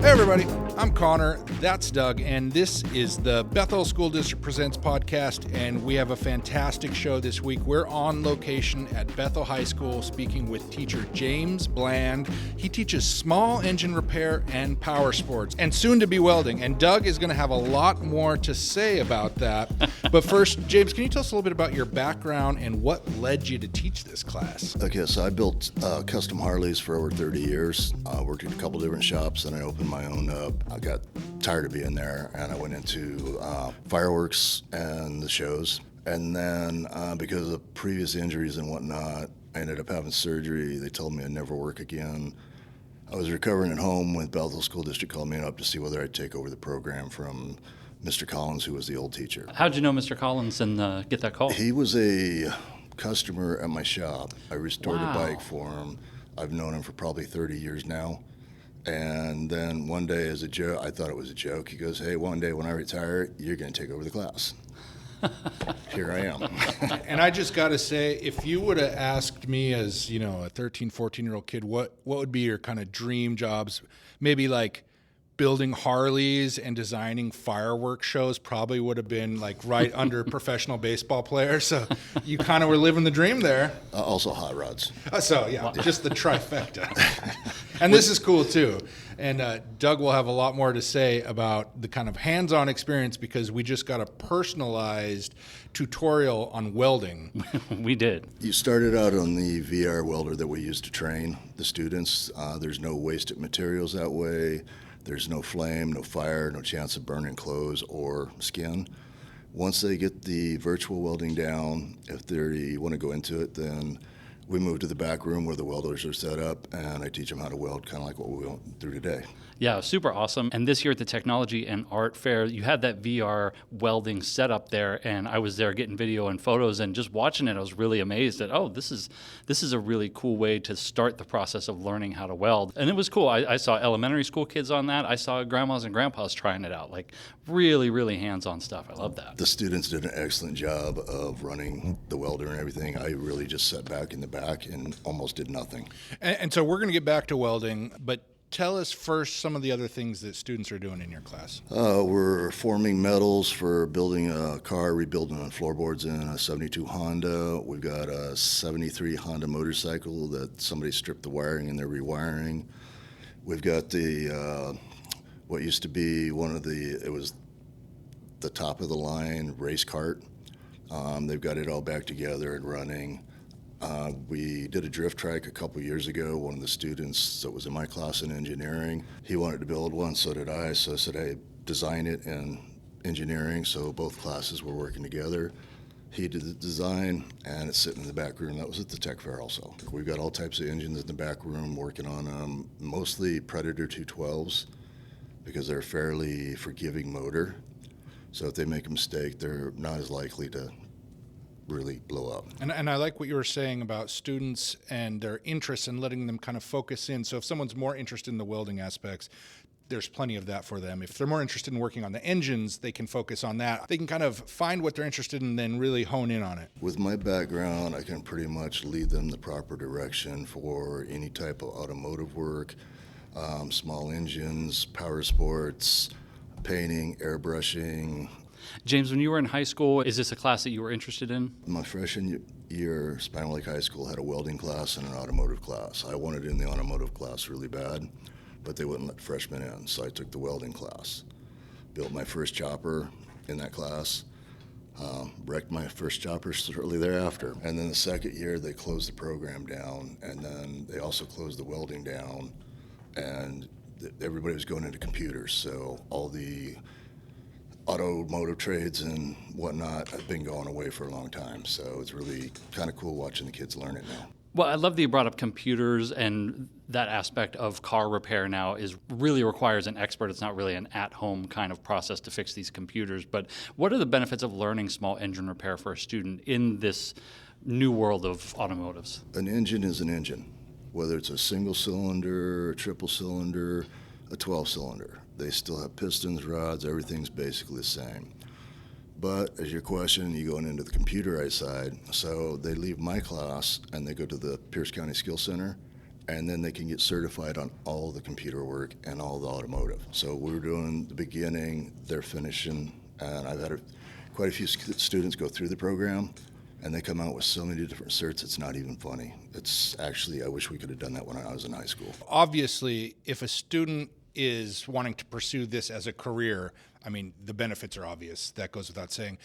Hey everybody, I'm Connor, that's Doug, and this is the Bethel School District Presents podcast, and we have a fantastic show this week. We're on location at Bethel High School speaking with teacher James Bland. He teaches small engine repair and power sports, and soon to be welding, and Doug is going to have a lot more to say about that. But first, James, can you tell us a little bit about your background and what led you to teach this class? Okay, so I built custom Harleys for over 30 years. I worked at a couple different shops, and I opened my own up. I got tired of being there, and I went into fireworks and the shows. And then because of previous injuries and whatnot, I ended up having surgery. They told me I'd never work again. I was recovering at home when Bethel School District called me up to see whether I'd take over the program from Mr. Collins, who was the old teacher. How'd you know Mr. Collins and get that call? He was a customer at my shop. I restored Wow. a bike for him. I've known him for probably 30 years now. And then one day, as a joke, I thought it was a joke. He goes, "Hey, one day when I retire, you're going to take over the class." Here I am. And I just got to say, if you would have asked me as, a 13, 14-year-old kid, what would be your kind of dream jobs? Maybe like building Harleys and designing fireworks shows probably would have been like right under professional baseball player. So you kind of were living the dream there. Also hot rods. Just the trifecta. And this is cool too. And Doug will have a lot more to say about the kind of hands-on experience because we just got a personalized tutorial on welding. We did. You started out on the VR welder that we used to train the students. There's no wasted materials that way. There's no flame, no fire, no chance of burning clothes or skin. Once they get the virtual welding down, if they want to go into it, then we move to the back room where the welders are set up, and I teach them how to weld, kind of like what we went through today. Yeah, super awesome. And this year at the Technology and Art Fair, you had that VR welding set up there, and I was there getting video and photos, and just watching it, I was really amazed at, this is a really cool way to start the process of learning how to weld. And it was cool. I saw elementary school kids on that. I saw grandmas and grandpas trying it out, like really, really hands-on stuff. I love that. The students did an excellent job of running the welder and everything. I really just sat back in the back and almost did nothing. And so we're going to get back to welding, but tell us first some of the other things that students are doing in your class. We're forming metals for building a car, rebuilding on floorboards in a 72 Honda. We've got a 73 Honda motorcycle that somebody stripped the wiring and they're rewiring. We've got the, what used to be it was the top of the line race cart. They've got it all back together and running. We did a drift trike a couple years ago. One of the students that was in my class in engineering, he wanted to build one, so did I. So I said, hey, design it in engineering. So both classes were working together. He did the design, and it's sitting in the back room. That was at the tech fair also. We've got all types of engines in the back room working on them, mostly Predator 212s because they're a fairly forgiving motor. So if they make a mistake, they're not as likely to really blow up. And I like what you were saying about students and their interests and letting them kind of focus in. So if someone's more interested in the welding aspects, there's plenty of that for them. If they're more interested in working on the engines, they can focus on that. They can kind of find what they're interested in and then really hone in on it. With my background, I can pretty much lead them the proper direction for any type of automotive work, small engines, power sports, painting, airbrushing. James, when you were in high school, is this a class that you were interested in? My freshman year, Spine Lake High School had a welding class and an automotive class. I wanted in the automotive class really bad, but they wouldn't let freshmen in, so I took the welding class. Built my first chopper in that class, wrecked my first chopper shortly thereafter. And then the second year, they closed the program down, and then they also closed the welding down, and everybody was going into computers, so all the automotive trades and whatnot have been going away for a long time. So it's really kind of cool watching the kids learn it now. Well, I love that you brought up computers, and that aspect of car repair now really requires an expert. It's not really an at-home kind of process to fix these computers. But what are the benefits of learning small engine repair for a student in this new world of automotives? An engine is an engine, whether it's a single cylinder, a triple cylinder, a 12-cylinder. They still have pistons, rods, everything's basically the same. But as your question, you go into the computerized side. So they leave my class and they go to the Pierce County Skill Center and then they can get certified on all the computer work and all the automotive. So we're doing the beginning, they're finishing, and I've had quite a few students go through the program, and they come out with so many different certs, it's not even funny. It's actually, I wish we could have done that when I was in high school. Obviously, if a student is wanting to pursue this as a career, I mean, the benefits are obvious. That goes without saying.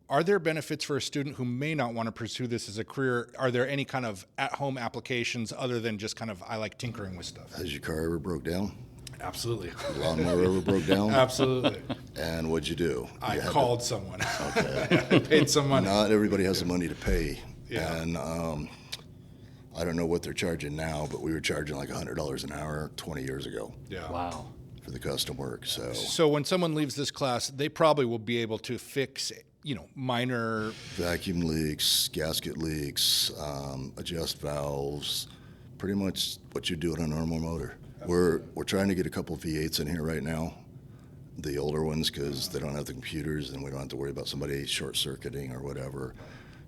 Are there benefits for a student who may not want to pursue this as a career? Are there any kind of at-home applications other than just kind of, I like tinkering with stuff? Has your car ever broke down? Absolutely. Lawnmower ever broke down? Absolutely. And what'd you do? I You had called someone. Okay. I paid some money. Not everybody has the money to pay. Yeah. And I don't know what they're charging now, but we were charging like $100 an hour 20 years ago Yeah. Wow. for the custom work. So when someone leaves this class, they probably will be able to fix, minor. Vacuum leaks, gasket leaks, adjust valves, pretty much what you do on a normal motor. We're trying to get a couple V8s in here right now, the older ones, because they don't have the computers and we don't have to worry about somebody short circuiting or whatever.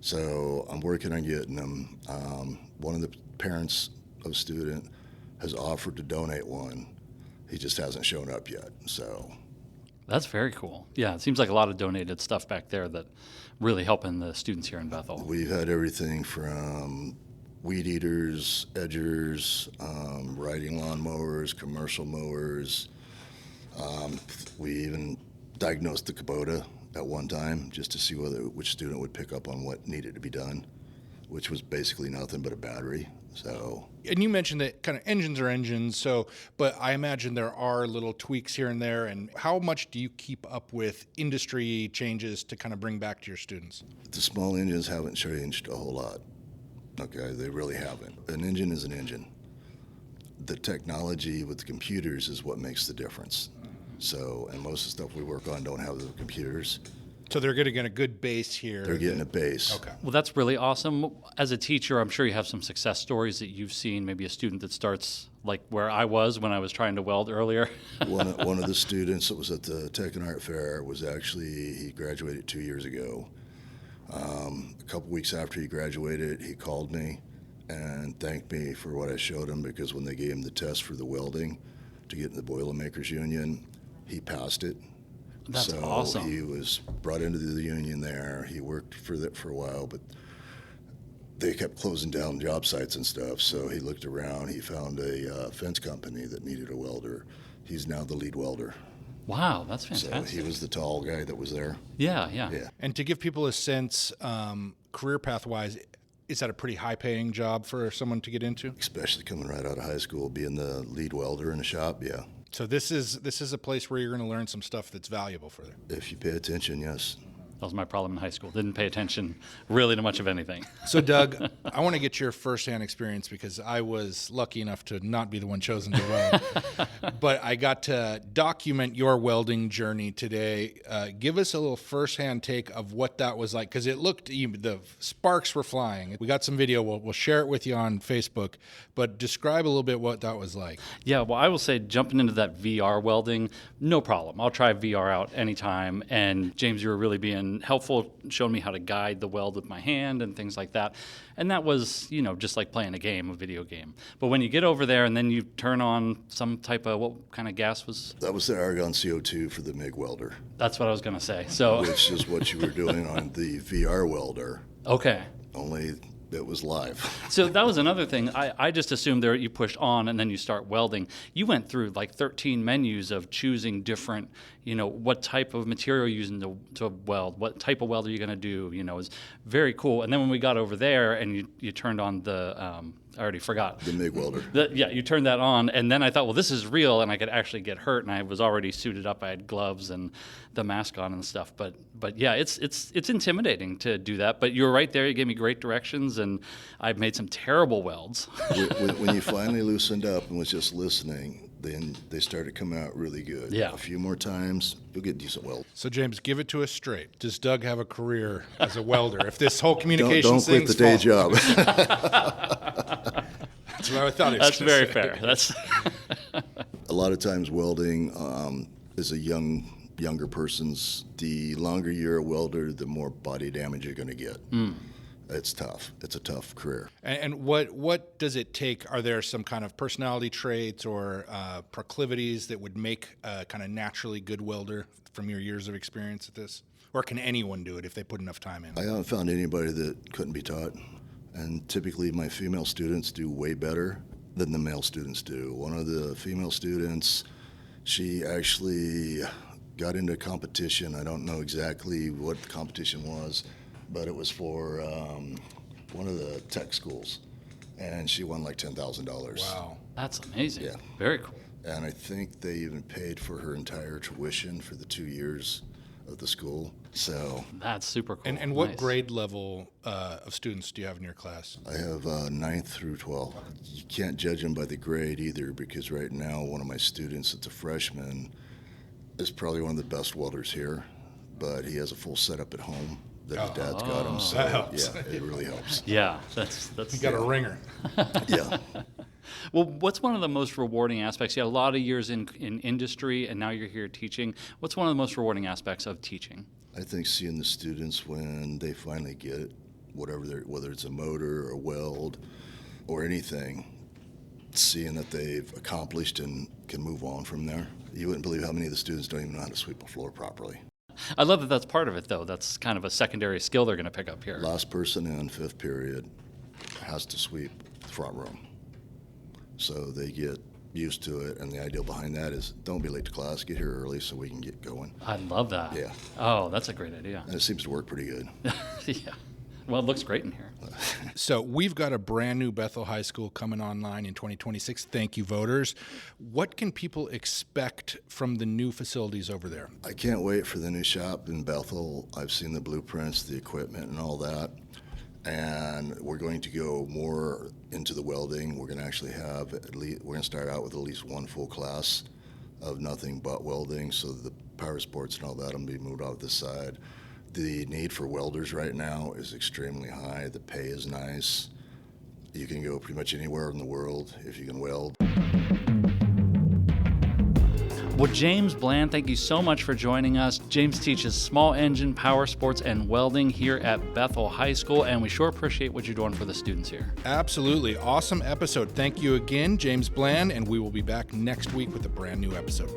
So I'm working on getting them. One of the parents of a student has offered to donate one. He just hasn't shown up yet. So That's very cool. Yeah, it seems like a lot of donated stuff back there that really helping the students here in Bethel. we've had everything from weed eaters, edgers, riding lawnmowers, commercial mowers. We even diagnosed the Kubota at one time just to see which student would pick up on what needed to be done, which was basically nothing but a battery. So And you mentioned that kind of engines are engines, but I imagine there are little tweaks here and there. And how much do you keep up with industry changes to kind of bring back to your students? the small engines haven't changed a whole lot. Okay, they really haven't. An engine is an engine. The technology with the computers is what makes the difference. So, and most of the stuff we work on don't have the computers. So they're getting a good base here. They're getting a base. Okay. Well, that's really awesome. As a teacher, I'm sure you have some success stories that you've seen, maybe a student that starts like where I was when I was trying to weld earlier. One of the students that was at the Tech and Art Fair was actually, he graduated 2 years ago. A couple weeks after he graduated, he called me and thanked me for what I showed him, because when they gave him the test for the welding to get in the Boilermakers Union, he passed it. That's so awesome. He was brought into the union there. He worked for that for a while, but they kept closing down job sites and stuff. So he looked around. He found a fence company that needed a welder. He's now the lead welder. Wow, that's So fantastic. he was the tall guy that was there. Yeah. Yeah. And to give people a sense, career path-wise, is that a pretty high-paying job for someone to get into? Especially coming right out of high school, being the lead welder in a shop, yeah. So this is a place where you're going to learn some stuff that's valuable for them. If you pay attention, yes. That was my problem in high school. Didn't pay attention really to much of anything. So, Doug, I want to get your firsthand experience because I was lucky enough to not be the one chosen to weld. But I got to document your welding journey today. Give us a little firsthand take of what that was like, because it looked, the sparks were flying. We got some video. We'll share it with you on Facebook. But describe a little bit what that was like. Yeah, well, I will say jumping into that VR welding, no problem. I'll try VR out anytime. And James, you were really being helpful, showing me how to guide the weld with my hand and things like that. And that was, just like playing a video game. But when you get over there and then you turn on some type of, what kind of gas was? That was the argon CO2 for the MIG welder, That's what I was going to say. So, which is what you were doing on the VR welder, okay. only it was live. So that was another thing. I just assumed there you push on and then you start welding. You went through like 13 menus of choosing different, what type of material you're using to weld, what type of weld are you going to do, it was very cool. And then when we got over there and you turned on the, I already forgot. The MIG welder. You turned that on, and then I thought, well, this is real, and I could actually get hurt, and I was already suited up. I had gloves and the mask on and stuff. But yeah, it's intimidating to do that. But you were right there. You gave me great directions, and I've made some terrible welds. When you finally loosened up and was just listening, then they started coming out really good. Yeah. A few more times, you'll get decent weld. So, James, give it to us straight. Does Doug have a career as a welder? If this whole communication Don't quit the day job. That's what I thought. That's very fair. That's A lot of times welding is a younger person's. The longer you're a welder, the more body damage you're going to get. it's tough. It's a tough career. And what does it take? Are there some kind of personality traits or proclivities that would make a kind of naturally good welder from your years of experience at this? Or can anyone do it if they put enough time in? I haven't found anybody that couldn't be taught. And typically my female students do way better than the male students do. One of the female students, she actually got into a competition. I don't know exactly what the competition was, but it was for one of the tech schools. And she won like $10,000. Wow. That's amazing. Yeah. Very cool. And I think they even paid for her entire tuition for the 2 years of the school. So That's super cool. And what Nice. grade level of students do you have in your class? I have 9th through 12th. You can't judge them by the grade either, because right now one of my students that's a freshman is probably one of the best welders here, but he has a full setup at home that his dad's got him. So That helps. yeah, it really helps. Yeah, that's You got a ringer. Yeah. Well, what's one of the most rewarding aspects? You had a lot of years in industry, and now you're here teaching. What's one of the most rewarding aspects of teaching? I think seeing the students when they finally get it, whether it's a motor or a weld or anything, seeing that they've accomplished and can move on from there. You wouldn't believe how many of the students don't even know how to sweep a floor properly. I love that that's part of it, though. That's kind of a secondary skill they're going to pick up here. Last person in 5th period has to sweep the front room. So they get used to it, and the idea behind that is don't be late to class, get here early so we can get going. I love that. Yeah. Oh, that's a great idea. And it seems to work pretty good. Yeah. Well, it looks great in here. So we've got a brand new Bethel High School coming online in 2026. Thank you, voters. What can people expect from the new facilities over there? I can't wait for the new shop in Bethel. I've seen the blueprints, the equipment, and all that. And we're going to go more into the welding. We're going to actually have we're going to start out with at least one full class of nothing but welding, so the power sports and all that will be moved out this side. The need for welders right now is extremely high. The pay is nice. You can go pretty much anywhere in the world if you can weld. Well, James Bland, thank you so much for joining us. James teaches small engine, power sports, and welding here at Bethel High School, and we sure appreciate what you're doing for the students here. Absolutely. Awesome episode. Thank you again, James Bland, and we will be back next week with a brand new episode.